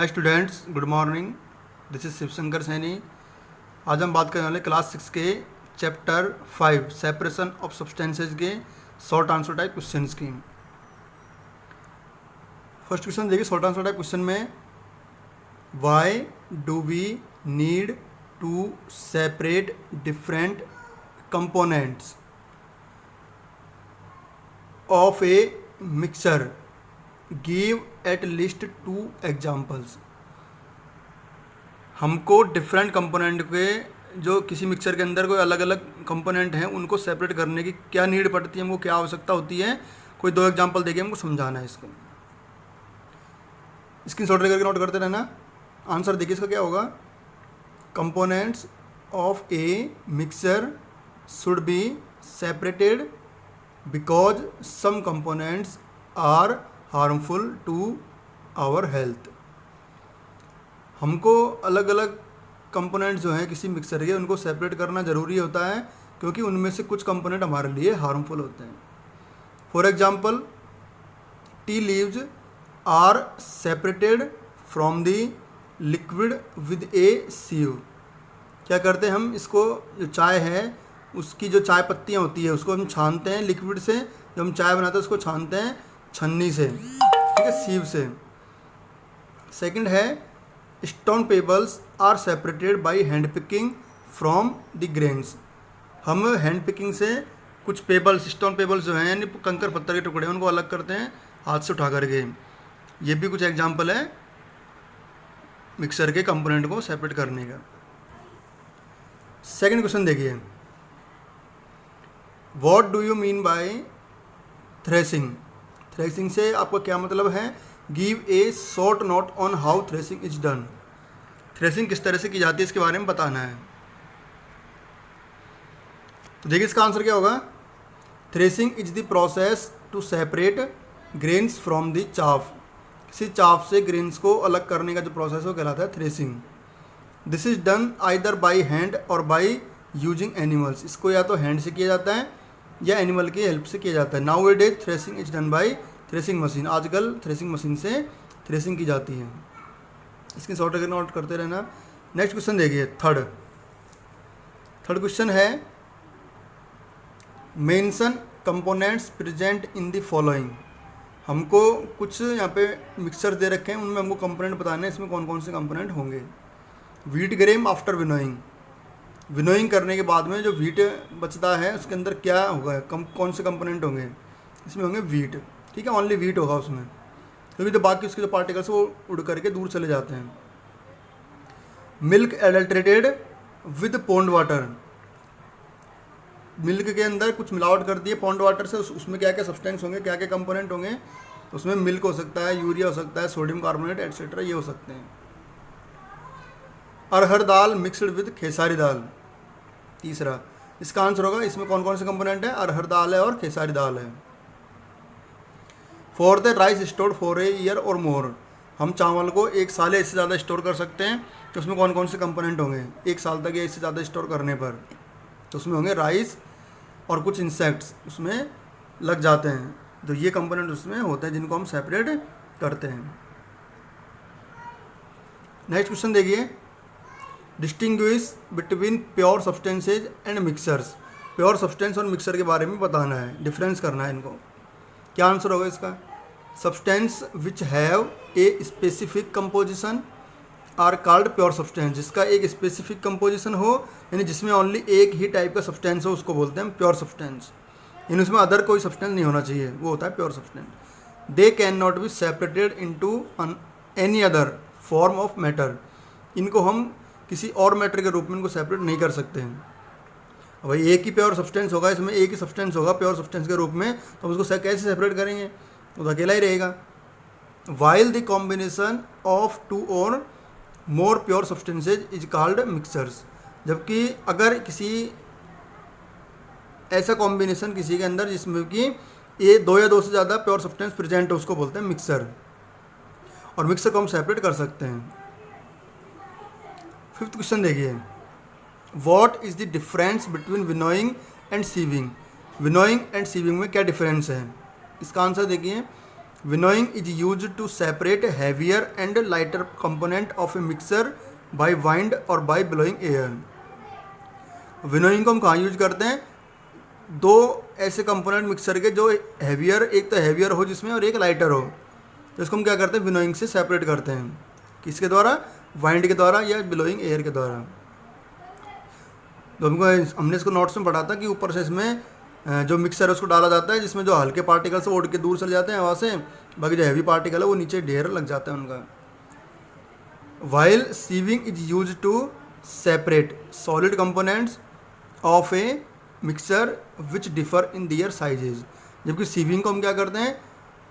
Hi students, good morning. This is Shivshankar Saini. आज हम बात करने वाले क्लास 6 के चैप्टर 5 सेपरेशन ऑफ सब्सटेंसेज के शॉर्ट आंसर टाइप क्वेश्चन की। फर्स्ट क्वेश्चन देखिए, शॉर्ट आंसर टाइप क्वेश्चन में why do we need to separate different components of a mixture, give at least 2 examples. हमको डिफरेंट कंपोनेंट के जो किसी mixture के अंदर कोई अलग अलग कंपोनेंट हैं उनको सेपरेट करने की क्या नीड पड़ती है, हमको क्या आवश्यकता होती है, कोई 2 एग्जाम्पल देके हमको समझाना है। इसको स्क्रीनशॉट लेकर नोट करते रहना। आंसर देखिए इसका क्या होगा। Components of a mixture should be separated because some components are harmful to our health. हमको अलग अलग कंपोनेंट्स जो हैं किसी मिक्सर के उनको सेपरेट करना ज़रूरी होता है क्योंकि उनमें से कुछ कंपोनेंट हमारे लिए हार्मफुल होते हैं। For example, tea leaves are separated from the liquid with a sieve. क्या करते हैं हम, इसको जो चाय है उसकी जो चाय पत्तियाँ होती है उसको हम छानते हैं लिक्विड से। जब हम चाय बनाते हैं उसको छानते हैं छन्नी से, ठीक है, सीव से। सेकंड है, stone pebbles are separated by hand picking from the grains. हम हैंड पिकिंग से कुछ पेबल्स, स्टोन पेबल्स जो हैं यानी कंकर पत्थर के टुकड़े उनको अलग करते हैं हाथ से उठा करके। ये भी कुछ एग्जांपल है मिक्सर के कंपोनेंट को सेपरेट करने का। सेकंड क्वेश्चन देखिए, what do you mean by threshing. Threshing से आपका क्या मतलब है। Give a short note on how threshing is done. Threshing किस तरह से की जाती है इसके बारे में बताना है। तो देखिए इसका आंसर क्या होगा। Threshing is the process to separate grains from the chaff. किसी चाफ से ग्रेन्स को अलग करने का जो प्रोसेस है वो कहलाता है threshing. This is done either by hand और बाई यूजिंग एनिमल्स। इसको या तो हैंड से किया जाता है या एनिमल की हेल्प से किया जाता है। Now A days threshing is done by threshing machine. आजकल थ्रेसिंग मशीन से थ्रेसिंग की जाती है। इसके शॉर्ट करके नोट करते रहना। नेक्स्ट क्वेश्चन देखिए, थर्ड क्वेश्चन है, mention components present in the following. हमको कुछ यहाँ पे मिक्सचर दे रखे हैं, उनमें हमको कंपोनेंट बताने हैं, इसमें कौन कौन से कंपोनेंट होंगे। Wheat grain after winnowing. Winnowing करने के बाद में जो व्हीट बचता है उसके अंदर क्या होगा, कौन से कंपोनेंट होंगे। इसमें होंगे व्हीट, ठीक है, ओनली व्हीट होगा उसमें, क्योंकि तो बाकी उसके जो पार्टिकल्स वो उड़ करके दूर चले जाते हैं। Milk adulterated with pond water. Milk के अंदर कुछ मिलावट कर दी है पॉन्ड वाटर से, उसमें क्या क्या सब्सटेंस होंगे, क्या क्या कंपोनेंट होंगे। उसमें मिल्क हो सकता है, यूरिया हो सकता है, सोडियम कार्बोनेट एटसेट्रा ये हो सकते हैं। अरहर दाल मिक्सड विद खेसारी दाल। तीसरा इसका आंसर होगा, इसमें कौन कौन से कंपोनेंट है, अरहर दाल है और खेसारी दाल है। For the rice stored for a year और मोर। हम चावल को 1 साल या इससे ज़्यादा स्टोर कर सकते हैं, तो उसमें कौन कौन से कंपोनेंट होंगे 1 साल तक या इससे ज़्यादा स्टोर करने पर। तो उसमें होंगे राइस और कुछ इंसेक्ट्स उसमें लग जाते हैं, तो ये कंपोनेंट उसमें होते हैं जिनको हम सेपरेट करते हैं। नेक्स्ट क्वेश्चन देखिए, distinguish between pure substances and mixers. Pure substance और मिक्सर के बारे में बताना है, डिफरेंस करना है इनको। क्या आंसर होगा इसका। Substance which have a specific composition are called pure substance. जिसका एक स्पेसिफिक कंपोजिशन हो यानी जिसमें ओनली एक ही टाइप का सब्सटेंस हो उसको बोलते हैं प्योर सब्सटेंस। यानी उसमें अदर कोई सब्सटेंस नहीं होना चाहिए, वो होता है pure substance. They can not be separated into any other form of matter. इनको हम किसी और मैटर के रूप में इनको सेपरेट नहीं कर सकते हैं। भाई एक ही प्योर सब्सटेंस होगा, इसमें एक ही सब्सटेंस होगा प्योर सब्सटेंस के रूप में, तो उसको कैसे सेपरेट करेंगे, वो तो अकेला ही रहेगा। वाइल द कॉम्बिनेशन ऑफ 2 और मोर pure substances is called mixtures. जबकि अगर किसी ऐसा कॉम्बिनेशन किसी के अंदर जिसमें कि ये 2 या 2 से ज़्यादा प्योर सब्सटेंस प्रेजेंट है उसको बोलते हैं मिक्सर, और मिक्सर को हम सेपरेट कर सकते हैं। 5th क्वेश्चन देखिए, what is the difference between winnowing and sieving. Winnowing and sieving में क्या डिफरेंस है। इसका आंसर देखिए, winnowing is use to separate heavier and lighter component of a mixer by wind और बाय ब्लोइंग एयर। विनोइंग को हम कहाँ use करते हैं? दो ऐसे कंपोनेंट मिक्सर के जो हैवियर, एक तो हैवियर हो जिसमें और एक लाइटर हो, तो इसको हम क्या करते हैं? विनोइंग से सेपरेट करते हैं। किसके द्वारा? वाइंड के द्वारा या ब्लोइंग एयर के द्वारा। तो हमने इसको नोट्स में पढ़ा था कि ऊपर से इसमें जो मिक्सर है उसको डाला जाता है, जिसमें जो हल्के पार्टिकल्स उड़ के दूर चले जाते हैं हवा से, बाकी जो हैवी पार्टिकल है वो नीचे ढेर लग जाता है उनका। While sieving is use to separate solid components of a mixer which differ in their sizes. जबकि सीविंग को हम क्या करते हैं?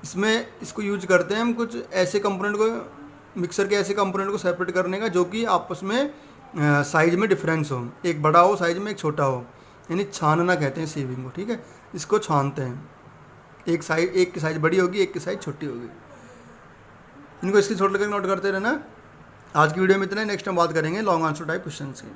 इसमें इसको यूज करते हैं हम कुछ ऐसे कंपोनेंट को, मिक्सर के ऐसे कंपोनेंट को सेपरेट करने का जो कि आपस में साइज में डिफरेंस हो, एक बड़ा हो साइज में, एक छोटा हो, यानी छानना कहते हैं सीविंग को। ठीक है, इसको छानते हैं। एक की साइज बड़ी होगी, एक की साइज छोटी होगी। इनको इसकी छोटे लेकर नोट करते रहना। आज की वीडियो में इतना ही, नेक्स्ट टाइम बात करेंगे लॉन्ग आंसर टाइप क्वेश्चन की।